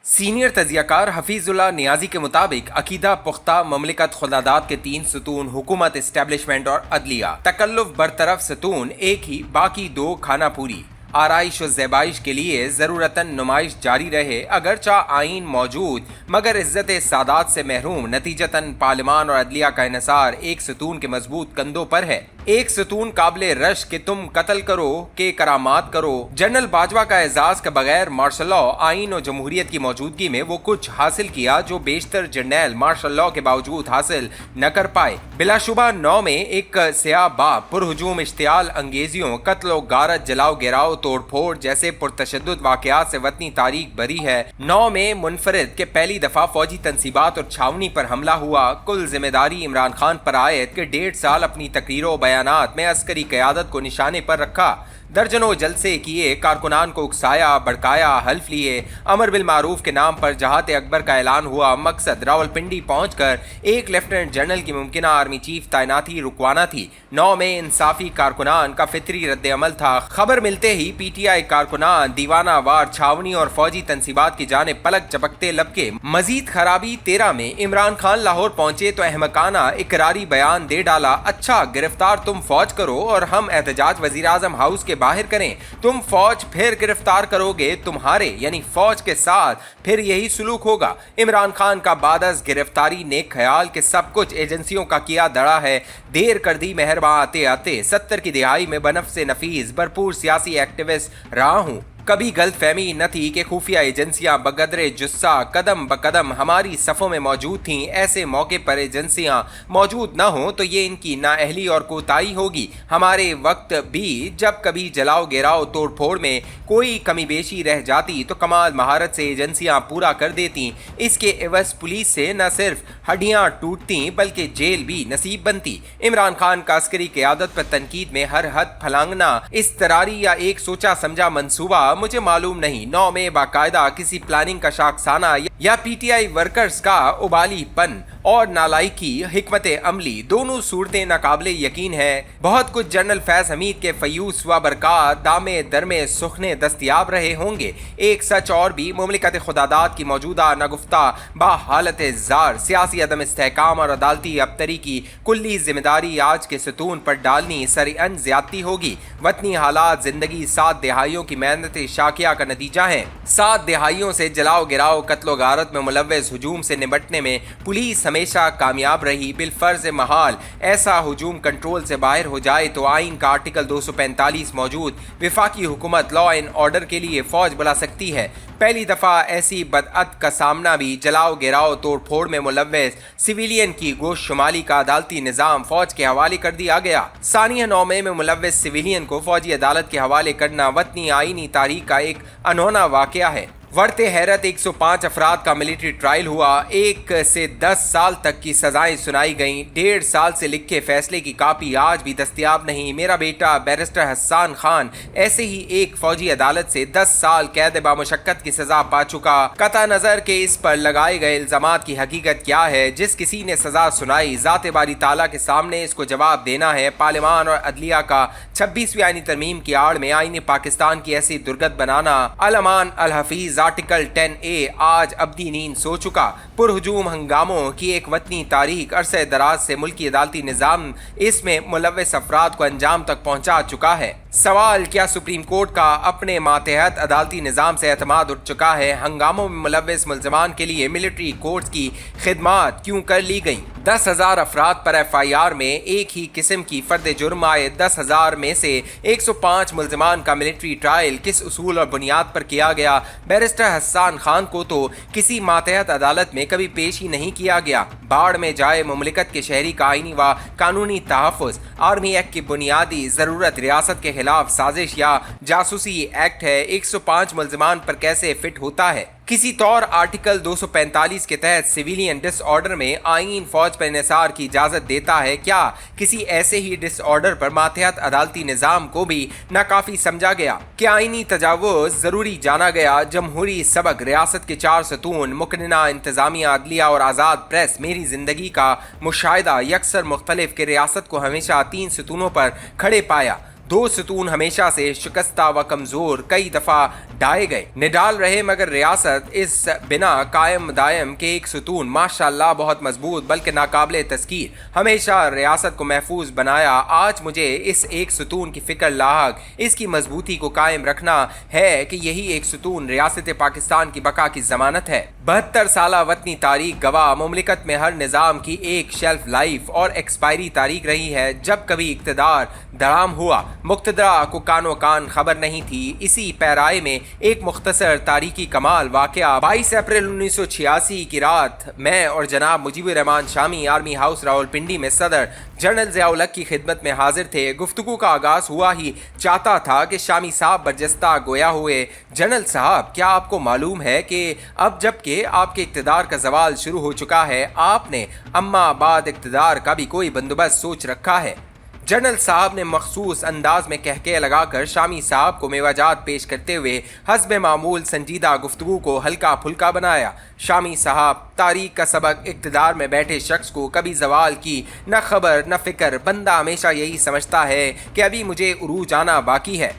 Senior तजियाकार Hafizullah Niazi के मुताबिक अकीदा पुख्ता ममलिकत खुदादात के 3 सतून हुकूमत, इस्टेब्लिशमेंट और अदलिया। तकल्लुफ बरतरफ सतून एक ही, बाकी 2 खाना पूरी। आराइश और ज़ैबाइश के लिए ज़रूरतन नुमाइश जारी रहे, अगरचा आइन मौजूद मगर इज़्ज़त सादात से महरूम। नतीजतन पार्लिमान और अदलिया का इन्हसार एक सतून के मजबूत कंधों पर है। एक सतून काबिले रश कि तुम कत्ल करो के करामात करो। जनरल बाजवा का एजाज के बगैर मार्शल लॉ, आइन और जमहूरियत की मौजूदगी में वो कुछ हासिल किया जो बेशतर जर्नैल मार्शल लॉ के बावजूद हासिल न कर पाए। बिलाशुबा 9 में एक सियाह बाब पुरहुजूम इश्तियाल अंगेजियों, कत्ल गारत, जलाओ गिराओ, तोड़ फोड़ जैसे पुरतशद्दुद वाक़यात से वतनी तारीख भरी है। 9 में मुनफरिद के पहली दफा फौजी तनसीबात और छावनी पर हमला हुआ। कुल जिम्मेदारी इमरान खान पर आयत के 1.5 साल अपनी तकरीरों बयानात में अस्करी क़यादत को निशाने पर रखा। दर्जनों जलसे किए, कारकुनान को उकसाया, भड़काया, हल्फ लिए। अमर बिल मारूफ के नाम पर जहात अकबर का ऐलान हुआ। मकसद रावलपिंडी पहुंचकर एक लेफ्टिनेंट जनरल की मुमकिन आर्मी चीफ तैनाती रुकवाना थी। 9 में इंसाफी कारकुनान का फितरी रद्द अमल था। खबर मिलते ही PTI कारकुनान दीवाना वार छावनी और फौजी तनसीबात की जाने पलक झपकते लपके। मजीद खराबी 13 में इमरान खान लाहौर पहुंचे तो अहमकाना इकरारी बयान दे डाला। अच्छा, गिरफ्तार तुम फौज करो और हम एहतजाज वजीर आजम हाउस के बाहर करें। तुम फौज फिर गिरफ्तार करोगे, तुम्हारे यानी फौज के साथ फिर यही सुलूक होगा। इमरान खान का बादस गिरफ्तारी नेक ख्याल के सब कुछ एजेंसियों का किया दड़ा है। देर कर दी मेहरबान आते आते। 70 की दिहाई में बनफ़्से नफीस भरपूर सियासी एक्टिविस्ट रहा हूँ। कभी गलत फहमी न थी कि खुफिया एजेंसियां बगदरे जुस्सा कदम बकदम हमारी सफ़ों में मौजूद थीं। ऐसे मौके पर एजेंसियां मौजूद न हों तो ये इनकी नाअहली और कोताही होगी। हमारे वक्त भी जब कभी जलाओ गिराओ तोड़ फोड़ में कोई कमी बेशी रह जाती तो कमाल महारत से एजेंसियां पूरा कर देती। इसके एवज पुलिस से न सिर्फ हड्डियां टूटती बल्कि जेल भी नसीब बनती। इमरान खान का अस्करी क़यादत पर तनकीद में हर हद फलांगना इस्तरारी या एक सोचा समझा मंसूबा मुझे मालूम नहीं। 9 में बाकायदा किसी प्लानिंग का शाखसाना या PTI वर्कर्स का उबालीपन और नालायकी हिकमत अमली, दोनों सूरतें नाकाबिले यकीन है। बहुत कुछ जनरल फैज हमीद के फयूस व बरक़ात दामे दरमे सुखने दस्तियाब रहे होंगे। एक सच और भी, मुमलिकत खुदादात की मौजूदा नगुफ्ता बाहालत ज़ार सियासी अदम इस्तेहकाम और अदालती अबतरी की कुल्ली जिम्मेदारी आज के सतून पर डालनी सरेअन ज़्यादती होगी। वतनी हालात ज़िंदगी 7 दिहाइयों की मेहनत शाकिया का नतीजा है। 7 दिहाइयों से जलाओ गिराओ कत्लो गारत में मुलव्वस हुजूम से निपटने में पुलिस हमेशा कामयाब रही। बिलफर्ज महाल ऐसा हुजूम कंट्रोल से बाहर हो जाए तो आइन का आर्टिकल 245 मौजूद विफाकी हुकूमत लॉ एंड ऑर्डर के लिए फौज बुला सकती है। पहली दफा ऐसी बदअत का सामना भी जलाओ गिराओ तोड़ फोड़ में मुलव्वस सिविलियन की गोश शुमाली का अदालती निजाम फौज के हवाले कर दिया गया। सानिया 9 में मुलव्वस सिविलियन को फौजी अदालत के हवाले करना वतनी आईनी तारीख का एक अनोना वाकया है। वर्ते हैरत 105 अफराद का मिलिट्री ट्रायल हुआ। 1 से 10 साल तक की सजाएं सुनाई गईं। 1.5 साल से लिखे फैसले की कापी आज भी दस्तयाब नहीं। मेरा बेटा बैरिस्टर हसन खान ऐसे ही एक फौजी अदालत से 10 साल कैद बामुशक्कत की सजा पा चुका। कता नजर के इस पर लगाए गए इल्जामात की हकीकत क्या है, जिस किसी ने सजा सुनाई ज़ाते बारी ताला के सामने इसको जवाब देना है। पार्लिमान और अदलिया का 26वीं आईनी तरमीम की आड़ में आईनी पाकिस्तान की ऐसी दुर्गत बनाना। अल अमान अल हफीज आर्टिकल 10A आज अब्दी नींद सो चुका। पुरहुजूम हंगामों की एक वतनी तारीख अरसे दराज से मुल्की अदालती निज़ाम इसमें मुलव्वस अफराद को अंजाम तक पहुंचा चुका है। सवाल, क्या सुप्रीम कोर्ट का अपने मातहत अदालती निज़ाम से एतमाद उठ चुका है? हंगामों में मुलव्वस मुल्ज़मान के लिए मिलिट्री कोर्ट्स की खिदमात क्यों कर ली गई? 10,000 अफराद पर FIR में एक ही किस्म की फर्द जुर्म आए। 10,000 में से 105 मुल्ज़मान का मिलिट्री ट्रायल किस उसूल और बुनियाद पर किया गया? बैरिस्टर हसन खान को तो किसी मातहत अदालत में कभी पेश ही नहीं किया गया। बाढ़ में जाए मुमलिकत के शहरी का आईनी व कानूनी तहफ़्फ़ुज़। आर्मी एक्ट की बुनियादी ज़रूरत रियासत के खिलाफ साजिश या जासूसी एक्ट है। 105 मुल्ज़मान पर कैसे फिट होता है? किसी तौर आर्टिकल 245 के तहत सिविलियन डिसऑर्डर में आईन फौज पर इन्हिसार की इजाज़त देता है। क्या किसी ऐसे ही डिसऑर्डर पर मातहत अदालती निज़ाम को भी नाकाफ़ी समझा गया? क्या आईनी तजावुज़ ज़रूरी जाना गया? जमहूरी सबक, रियासत के 4 सतून, मुकन्ना इंतज़ामिया, अदलिया और आज़ाद प्रेस, मेरी ज़िंदगी का मुशाहिदा यकसर मुख्तलिफ के रियासत को हमेशा 3 सतूनों पर खड़े पाया। दो ستون हमेशा से शिकस्ता व कमजोर कई दफा ढाए गए, निडाल रहे, मगर रियासत इस बिना कायम दायम के एक ستون माशाल्लाह बहुत मजबूत बल्कि नाकाबिले तस्कीर हमेशा रियासत को महफूज बनाया। आज मुझे इस एक ستون की फिक्र लाहक इसकी मजबूती को कायम रखना है कि यही एक ستون रियासत पाकिस्तान की बका की जमानत है। 72 साल वतनी तारीख गवाह मुमलिकत में हर निज़ाम की एक शेल्फ लाइफ और एक्सपायरी तारीख रही है। जब कभी इक़्तिदार दराम हुआ, मुक़्तदरा को कानो कान खबर नहीं थी। इसी पैराए में एक मुख्तसर तारीखी कमाल वाक़या 22 अप्रैल 1986 की रात मैं और जनाब मुजीबुर रहमान शामी आर्मी हाउस रावलपिंडी में सदर जनरल ज़ियाउल हक की खिदमत में हाजिर थे। गुफ्तगू का आगाज़ हुआ ही चाहता था कि शामी साहब बरजस्ता गोया हुए, जनरल साहब क्या आपको मालूम है कि अब जबकि आपके इक़्तिदार का ज़वाल शुरू हो चुका है, आपने अम्मा बाद इक़्तिदार का भी कोई बंदोबस्त सोच रखा है। जनरल साहब ने मखसूस अंदाज में कहके लगाकर शामी साहब को मेवाजात पेश करते हुए हस्ब मामूल संजीदा गुफ्तगू को हल्का फुल्का बनाया। शामी साहब, तारीख का सबक इक़्तिदार में बैठे शख्स को कभी ज़वाल की न खबर न फ़िक्र, बंदा हमेशा यही समझता है कि अभी मुझे उरूज आना बाकी है।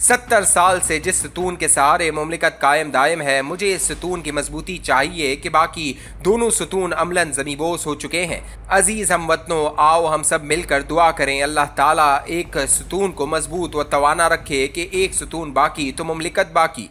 70 साल से जिस ستون के सहारे मुमलिकत कायम दायम है, मुझे इस ستون की मजबूती चाहिए कि बाकी दोनों ستون अमलन ज़मीबोस हो चुके हैं। अजीज़ हम वतनों, आओ हम सब मिलकर दुआ करें अल्लाह ताला एक ستون को मजबूत व तवाना रखे कि एक ستون बाकी तो मुमलिकत बाकी।